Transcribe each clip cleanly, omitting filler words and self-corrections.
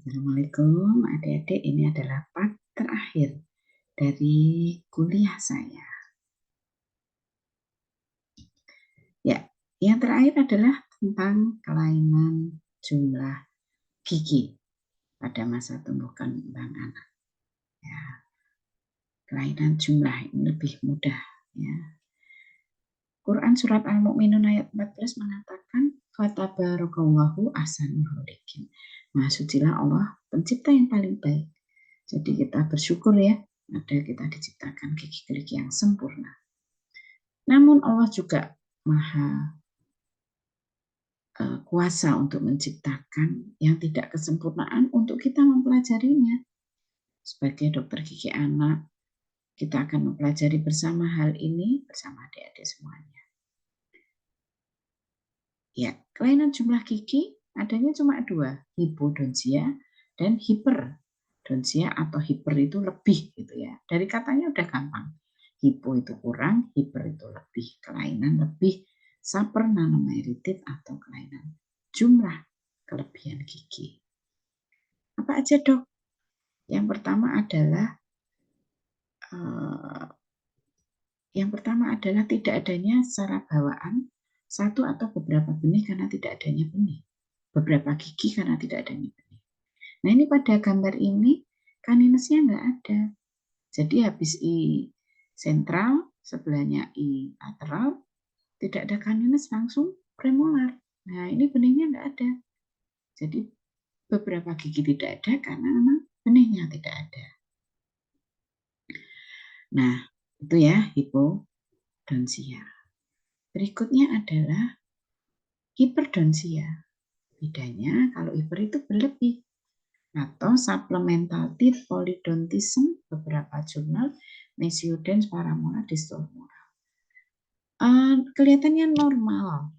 Assalamualaikum adik-adik, ini adalah part terakhir dari kuliah saya. Ya, yang terakhir adalah tentang kelainan jumlah gigi pada masa tumbuh kembang anak. Ya, kelainan jumlah ini lebih mudah. Ya. Quran surat Al-Mu'minun ayat 14 mengatakan fatabarakallahu ahsanul khaliqin. Maha sucilah Allah, pencipta yang paling baik. Jadi kita bersyukur ya, ada kita diciptakan gigi-gigi yang sempurna. Namun Allah juga maha kuasa untuk menciptakan yang tidak kesempurnaan untuk kita mempelajarinya. Sebagai dokter gigi anak, kita akan mempelajari bersama hal ini bersama adik-adik semuanya. Ya, kelainan jumlah gigi adanya cuma dua, hipodonsia dan hiperdonsia atau hiper itu lebih gitu ya. Dari katanya udah gampang. Hipo itu kurang, hiper itu lebih, kelainan lebih, sapernanomeritid atau kelainan jumlah kelebihan gigi. Apa aja dok? Yang pertama adalah tidak adanya secara bawaan satu atau beberapa benih karena tidak adanya benih. Beberapa gigi karena tidak adanya benih. Nah ini pada gambar ini kaninesnya nggak ada. Jadi habis I sentral, sebelahnya I lateral, tidak ada kanines langsung premolar. Nah ini benihnya nggak ada. Jadi beberapa gigi tidak ada karena memang benihnya tidak ada. Nah itu ya hipodonsia. Berikutnya adalah hiperdonsia. Bedanya kalau hiper itu berlebih atau supplemental teeth polydontism beberapa jurnal Mesiodens paramolar distolmoral. Kelihatannya normal,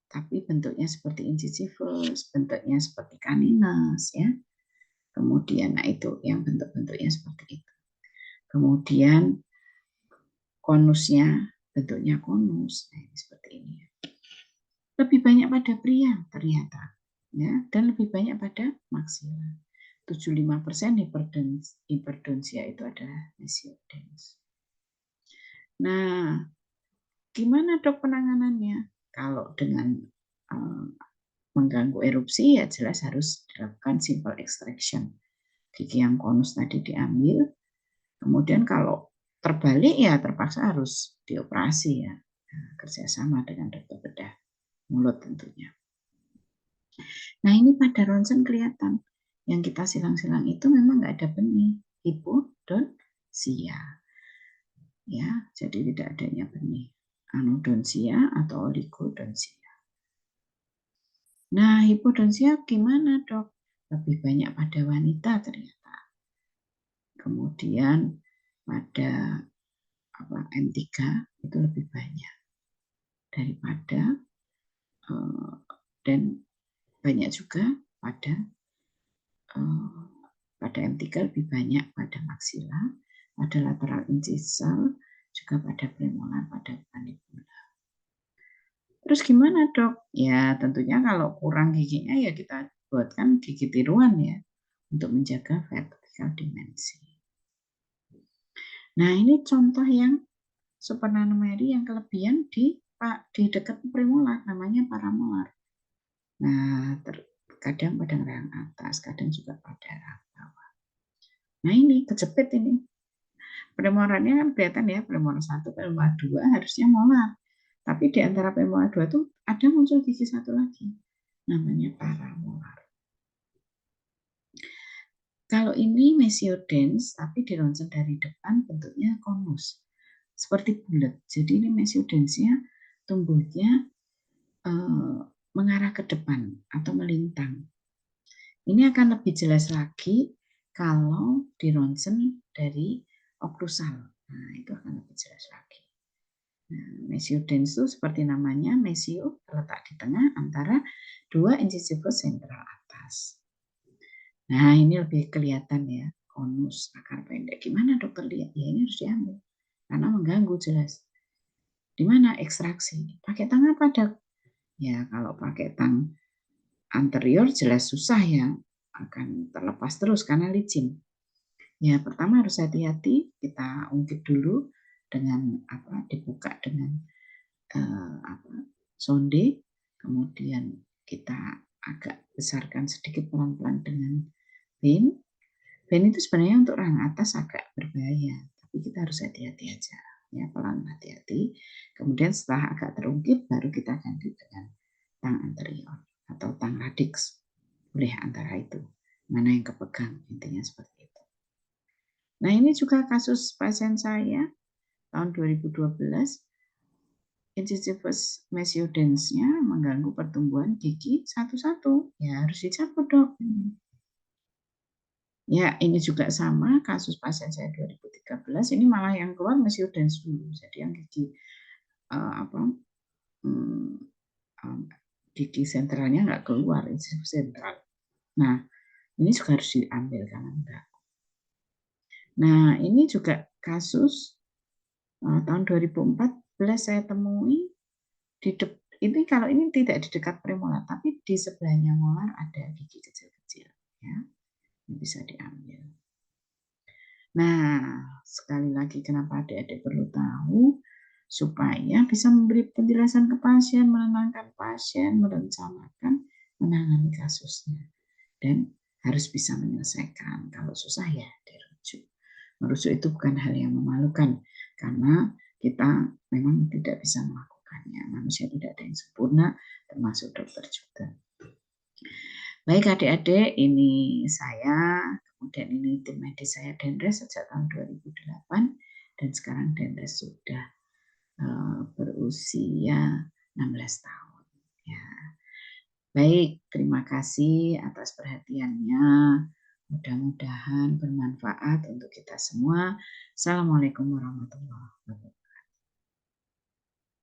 tapi bentuknya seperti incisivus, bentuknya seperti canines ya. Kemudian nah itu yang bentuk-bentuknya seperti itu. Kemudian konusnya bentuknya konus, nah, ini seperti ini. Lebih banyak pada pria ternyata, ya, dan lebih banyak pada maksila. 75% hiperdonsia itu adalah Mesiodens. Nah, gimana dok penanganannya? Kalau dengan mengganggu erupsi ya jelas harus dilakukan simple extraction. Gigi yang konus tadi diambil, kemudian kalau terbalik ya terpaksa harus dioperasi ya, kerjasama dengan dokter bedah mulut tentunya. Nah ini pada ronsen kelihatan yang kita silang-silang itu memang nggak ada benih, hipodonsia. Ya, jadi tidak adanya benih, anodonsia atau oligodonsia. Nah, hipodonsia gimana dok? Lebih banyak pada wanita ternyata. Kemudian pada M3 itu lebih banyak daripada dan banyak juga pada M3 lebih banyak pada maksila, pada lateral incisal, juga pada premolar, pada mandibular. Terus gimana dok? Ya tentunya kalau kurang giginya ya kita buatkan gigi tiruan ya untuk menjaga vertikal dimensi. Nah ini contoh yang supernanomeri yang kelebihan di dekat premolar namanya paramolar. Nah kadang pada rang atas, kadang juga pada rang bawah. Nah ini kejepit ini. Premolarnya kan kelihatan ya, premolar 1, premolar 2 harusnya molar. Tapi di antara premolar 2 itu ada muncul gigi satu lagi. Namanya paramolar. Kalau ini Mesiodens, tapi di ronsen dari depan bentuknya konus. Seperti bulat. Jadi ini Mesiodensnya tumbuhnya mengarah ke depan atau melintang. Ini akan lebih jelas lagi kalau di ronsen dari oklusal. Nah, itu akan lebih jelas lagi. Nah, Mesiodens itu seperti namanya, mesio terletak di tengah antara dua incisivus sentral atas. Nah, ini lebih kelihatan ya, konus, akar pendek. Gimana dokter lihat? Ya ini harus diambil, karena mengganggu jelas. Di mana ekstraksi? Pakai tang apa dok? Ya kalau pakai tang anterior jelas susah ya, akan terlepas terus karena licin. Ya, pertama harus hati-hati, kita ungkit dulu dengan dibuka dengan sonde, kemudian kita agak besarkan sedikit pelan-pelan dengan pin. Pin itu sebenarnya untuk orang atas agak berbahaya, tapi kita harus hati-hati aja, ya pelan hati-hati. Kemudian setelah agak terungkit, baru kita ganti dengan tang anterior atau tang radix. Boleh antara itu, mana yang kepegang, intinya seperti itu. Nah, ini juga kasus pasien saya tahun 2012, incisivus mesiodens-nya mengganggu pertumbuhan gigi satu-satu. Ya, harus dicabut, Dok. Ya, ini juga sama kasus pasien saya 2013. Ini malah yang keluar mesiodens dulu. Jadi yang gigi gigi sentralnya nggak keluar, incisivus sentral. Nah, ini juga harus diambil karena enggak. Nah, ini juga kasus tahun 2014 saya temui ini kalau ini tidak di dekat premolar, tapi di sebelahnya molar ada gigi kecil-kecil, ya, bisa diambil. Nah, sekali lagi kenapa adik-adik perlu tahu supaya bisa memberi penjelasan ke pasien, menenangkan pasien, merencanakan menangani kasusnya, dan harus bisa menyelesaikan. Kalau susah ya dirujuk. Merujuk itu bukan hal yang memalukan karena kita memang tidak bisa melakukannya. Manusia tidak ada yang sempurna, termasuk dokter juga. Baik adik-adik, ini saya, kemudian ini tim medis saya Dendres sejak tahun 2008 dan sekarang Dendres sudah berusia 16 tahun. Ya. Baik, terima kasih atas perhatiannya. Mudah-mudahan bermanfaat untuk kita semua. Assalamualaikum warahmatullahi wabarakatuh.